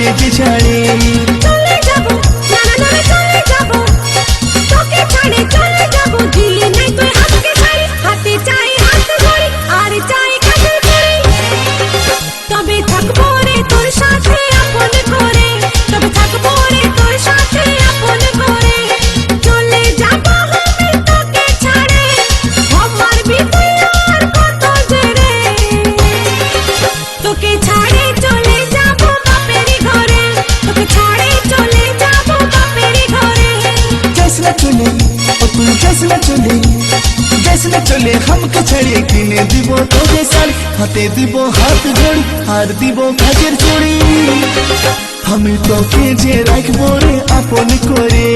তোকে যে ছাড়ে চলে যাবো না চলে যাবো তোকে ছাড়ে চলে যাবো দিলি নাই তুই হাতকে ছাড়ি হাতে চাই হাত ধরি আর চাই কাজল করি তবে থাকবো রে তোর সাথে আপন করে তবে থাকবো রে তোর সাথে আপন করে চলে যাবো আমি তোকে ছাড়ে আমার বিতুই আর কত জেরে তোকে ছাড়ে চলে যাবো বাপের ঘরে তোকে ছাড়ে চলে যাবো বাপের ঘরে जैसे चले ओ तू जैसे चले हमके छड़े किने दिबो तोगे साड़ी हाथे दिबो हाथ जोड़ी हार दिबो काजेर चूड़ी আমি তোকে যে রাখবো রে আপন করে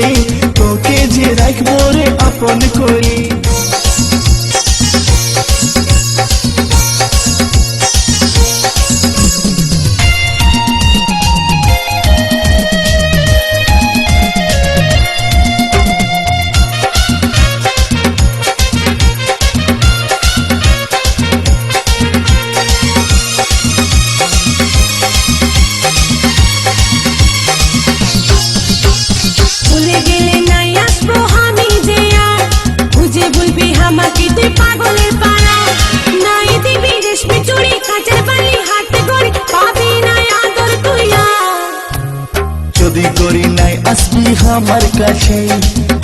তোকে যে রাখবো রে আপন করে ভুলে গেলে নাই আসবো আমি যে আর বুঝে বলবি আমাকে তুই পাগলের পাড়া নাই দিবি রেশমি চুড়ি কাঁচের বালি হাতে গড়ি পাবি নাই আদর তুই আর যদি করি নাই আসবি আমার কাছে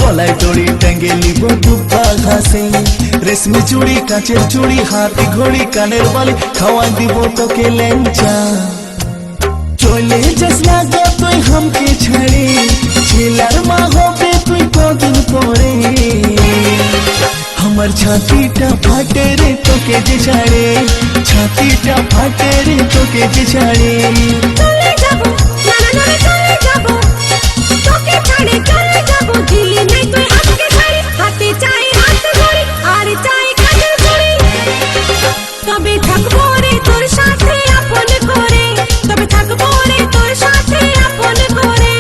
গলায় দড়ি টাঙ্গে নিব দুব্বা ঘাসে রেশমি চুড়ি কাঁচের চুড়ি হাতে ঘড়ি কানের বালি খাওয়া দিব তোকে লেঞ্চা চলে যাস না গো তুই हमके ছাড়ে ছেলার মা হবে তুই কদিন পরে আমার ছাতিটা ফাটে রে তোকে যে ছাড়ে ছাতিটা ফাটে রে তোকে যে ছাড়ে চলে যাবো না চলে যাবো তোকে ছাড়ে চলে যাবো দিলি নাই তুই হাতকে ছাড়ি হাতে চাই হাত ধরি আর চাই কাজল করি তবে থাকবো রে তোর সাথে আপন করে তবে থাকবো রে তোর সাথে আপন করে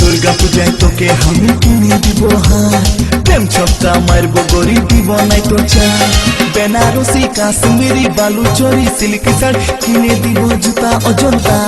দুর্গা পূজায় তোকে আমি কিনে দিব হার প্রেম ছক্কা মারবো গরি দিব নাই তো চা বেনারসি কাশ্মীরি বালু চরি সিল্ক শাড়ি কিনে দিব জুতা অজন্তা